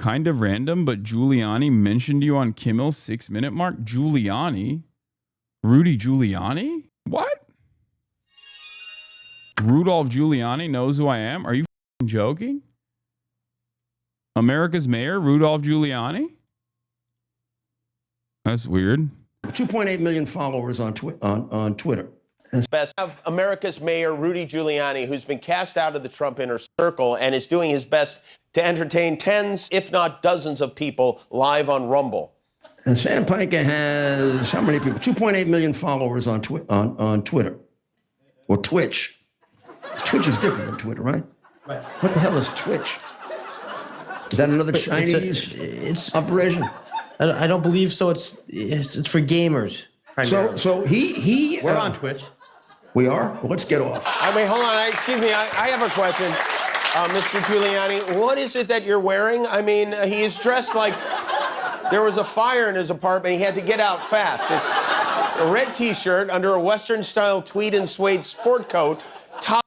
kind of random, but Giuliani mentioned you on Kimmel's 6-minute mark. Giuliani? Rudy Giuliani? What? Rudolph Giuliani knows who I am? Are you joking? America's mayor, Rudolph Giuliani? That's weird. 2.8 million followers on Twitter. Best of America's mayor, Rudy Giuliani, who's been cast out of the Trump inner circle and is doing his best to entertain tens, if not dozens of people live on Rumble. And Hasan Piker has how many people? 2.8 million followers on Twitter or Twitch. Twitch is different than Twitter, right? Right. What the hell is Twitch? Is that another Chinese it's operation? I don't believe so. It's for gamers. Primarily. So he we're on Twitch. We are? Well, let's get off. Wait, hold on. Excuse me. I have a question. Mr. Giuliani, what is it that you're wearing? I mean, he is dressed like there was a fire in his apartment. He had to get out fast. It's a red T-shirt under a Western-style tweed and suede sport coat. Top.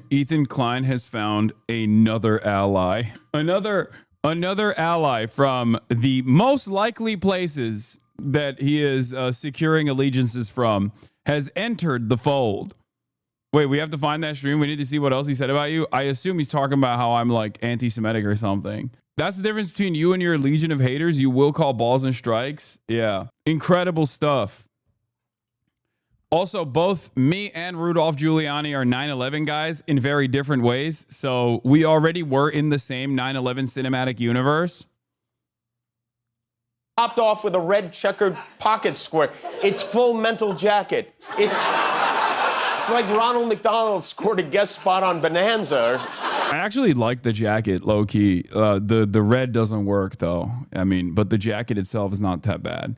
Ethan Klein has found another ally. Another ally from the most likely places that he is securing allegiances from has entered the fold. Wait, we have to find that stream. We need to see what else he said about you. I assume he's talking about how I'm like anti-Semitic or something. That's the difference between you and your legion of haters. You will call balls and strikes. Yeah. Incredible stuff. Also, both me and Rudolph Giuliani are 9/11 guys in very different ways. So we already were in the same 9/11 cinematic universe. Topped off with a red checkered pocket square. It's Full Metal Jacket. It's like Ronald McDonald scored a guest spot on Bonanza. I actually like the jacket, low key. The red doesn't work though. I mean, but the jacket itself is not that bad.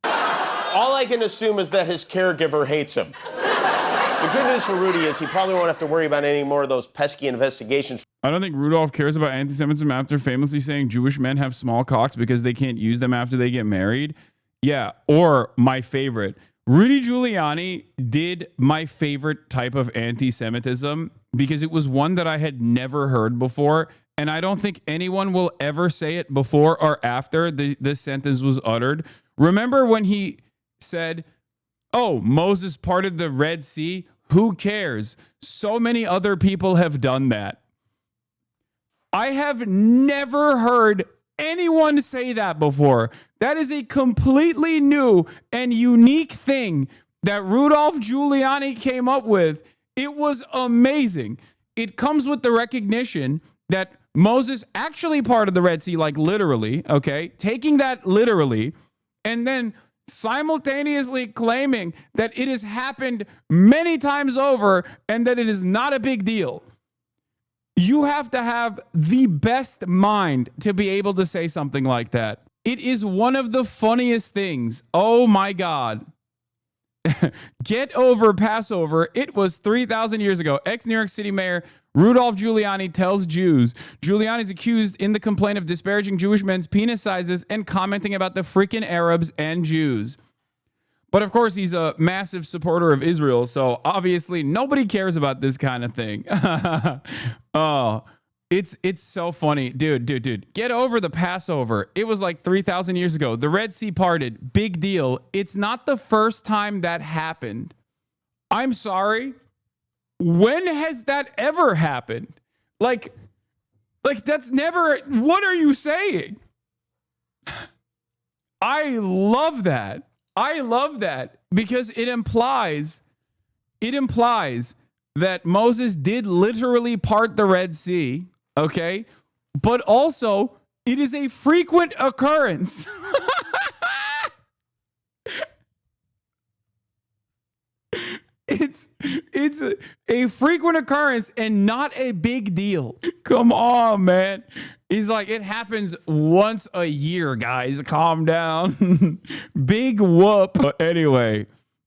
All I can assume is that his caregiver hates him. The good news for Rudy is he probably won't have to worry about any more of those pesky investigations. I don't think Rudolph cares about anti-Semitism after famously saying Jewish men have small cocks because they can't use them after they get married. Yeah, or my favorite. Rudy Giuliani did my favorite type of anti-Semitism because it was one that I had never heard before. And I don't think anyone will ever say it before or after this sentence was uttered. Remember when he said, oh, Moses parted the Red Sea? Who cares? So many other people have done that. I have never heard anyone say that before. That is a completely new and unique thing that Rudolph Giuliani came up with. It was amazing. It comes with the recognition that Moses actually parted the Red Sea, like literally, okay? Taking that literally, and then simultaneously claiming that it has happened many times over and that it is not a big deal. You have to have the best mind to be able to say something like that. It is one of the funniest things. Oh my God. Get over Passover. It was 3,000 years ago. Ex-New York City Mayor Rudolph Giuliani tells Jews. Giuliani is accused in the complaint of disparaging Jewish men's penis sizes and commenting about the freaking Arabs and Jews. But of course, he's a massive supporter of Israel, so obviously nobody cares about this kind of thing. Oh, it's so funny. Dude, get over the Passover. It was like 3,000 years ago. The Red Sea parted. Big deal. It's not the first time that happened. I'm sorry. When has that ever happened? Like that's never, what are you saying? I love that. I love that because it implies that Moses did literally part the Red Sea, okay? But also, it is a frequent occurrence. It's a frequent occurrence and not a big deal. Come on, man. He's like, it happens once a year, guys. Calm down. Big whoop. Anyway,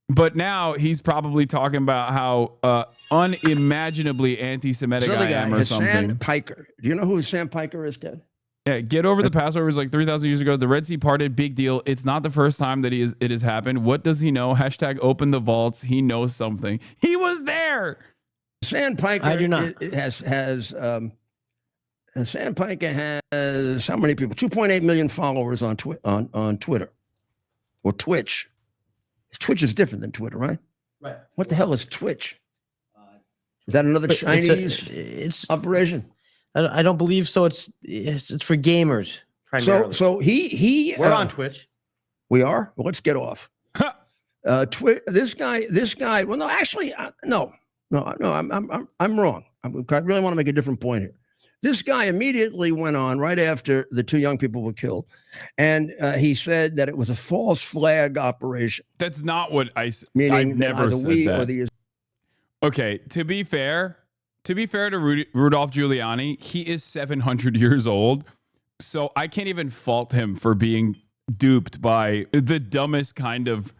but now he's probably talking about how unimaginably anti-Semitic I am or something. Hasan Piker. Do you know who Hasan Piker is, Ted? Yeah, get over the Passover. It was like 3,000 years ago. The Red Sea parted. Big deal. It's not the first time that it has happened. What does he know? Hashtag open the vaults. He knows something. He was there. Hasan Piker I do not. Hasan Piker has how many people? 2.8 million followers on Twitter or Twitch. Twitch is different than Twitter, right? Right. What the hell is Twitch? Is that another Chinese it's operation? I don't believe so. It's for gamers primarily. So he we're on Twitch. We are. Well, let's get off. This guy. Well, no, actually, no. I'm wrong. I really want to make a different point here. This guy immediately went on right after the two young people were killed, and he said that it was a false flag operation. That's not what I've Meaning never either said we that. or the Okay, to be fair to Rudolph Giuliani, he is 700 years old, so I can't even fault him for being duped by the dumbest kind of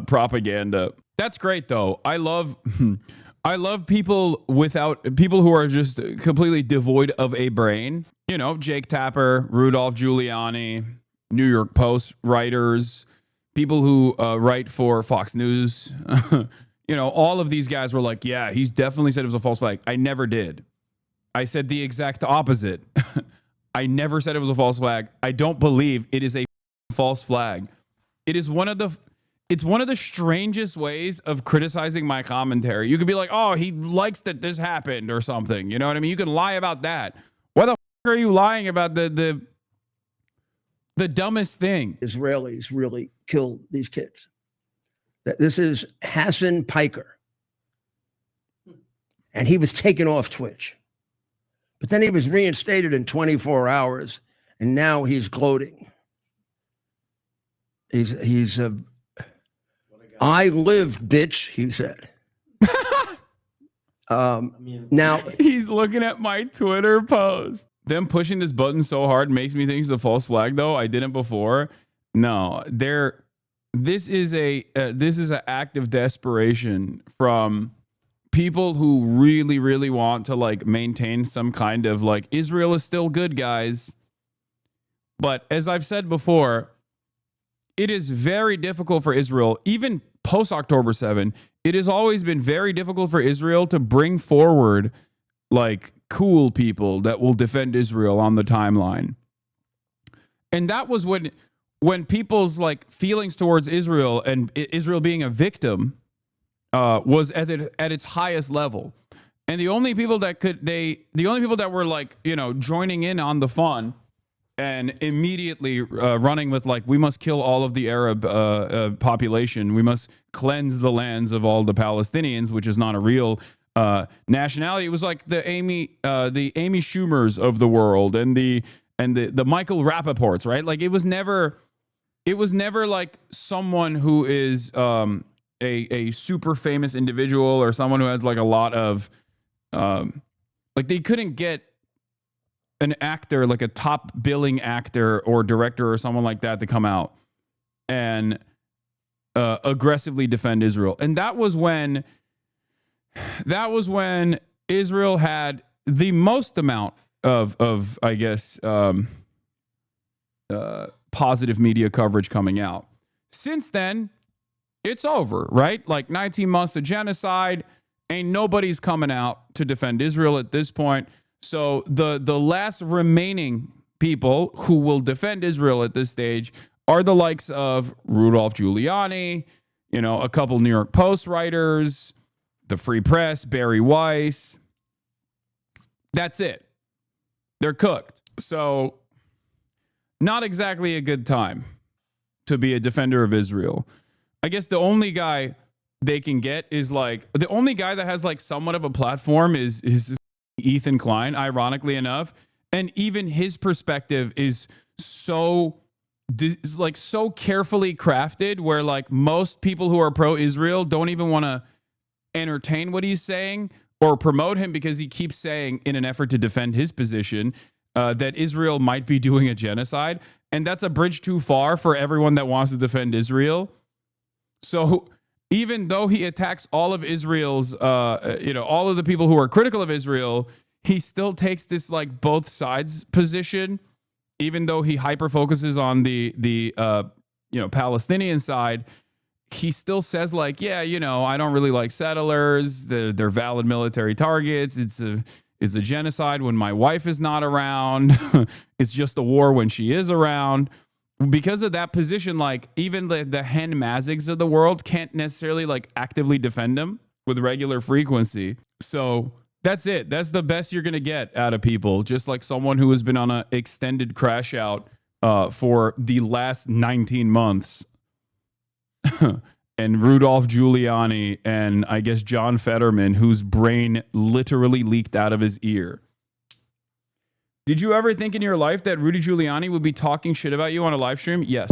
propaganda. That's great though. I love people who are just completely devoid of a brain. You know, Jake Tapper, Rudolph Giuliani, New York Post writers, people who write for Fox News. You know, all of these guys were like, yeah, he's definitely said it was a false flag. I never did. I said the exact opposite. I never said it was a false flag. I don't believe it is a false flag. It is it's one of the strangest ways of criticizing my commentary. You could be like, oh, he likes that this happened or something. You know what I mean? You can lie about that. Why the f are you lying about the dumbest thing? Israelis really killed these kids. This is Hasan Piker. And he was taken off Twitch. But then he was reinstated in 24 hours, and now he's gloating. I lived, bitch, he said. Now he's looking at my Twitter post. Them pushing this button so hard makes me think it's a false flag, though. I didn't before. No, this is an act of desperation from people who really, really want to like maintain some kind of like Israel is still good, guys. But as I've said before, it is very difficult for Israel, even post October 7. It has always been very difficult for Israel to bring forward like cool people that will defend Israel on the timeline. And that was when people's like feelings towards Israel and Israel being a victim was at its highest level. And the only people that were like, you know, joining in on the fun and immediately running with like, we must kill all of the Arab population. We must cleanse the lands of all the Palestinians, which is not a real nationality. It was like the Amy Schumers of the world and the Michael Rappaports, right? Like it was never like someone who is a super famous individual or someone who has like a lot of like they couldn't get an actor, like a top billing actor or director or someone like that to come out and aggressively defend Israel. And that was when Israel had the most amount of I guess positive media coverage coming out. Since then, it's over, right? Like 19 months of genocide, ain't nobody's coming out to defend Israel at this point. So the last remaining people who will defend Israel at this stage are the likes of Rudolph Giuliani, you know, a couple New York Post writers, the Free Press, Barry Weiss. That's it. They're cooked. So not exactly a good time to be a defender of Israel. I guess the only guy they can get is like, the only guy that has like somewhat of a platform is Ethan Klein, ironically enough. And even his perspective is so carefully crafted where like most people who are pro-Israel don't even want to entertain what he's saying or promote him because he keeps saying in an effort to defend his position that Israel might be doing a genocide. And that's a bridge too far for everyone that wants to defend Israel. So even though he attacks all of Israel's, all of the people who are critical of Israel, he still takes this like both sides position, even though he hyper focuses on the Palestinian side. He still says like, yeah, you know, I don't really like settlers. They're valid military targets. It's a genocide when my wife is not around. It's just a war when she is around. Because of that position, like even the Hen Mazigs of the world can't necessarily like actively defend him with regular frequency. So that's it. That's the best you're going to get out of people. Just like someone who has been on an extended crash out for the last 19 months. And Rudolph Giuliani and I guess John Fetterman, whose brain literally leaked out of his ear. Did you ever think in your life that Rudy Giuliani would be talking shit about you on a live stream? Yes.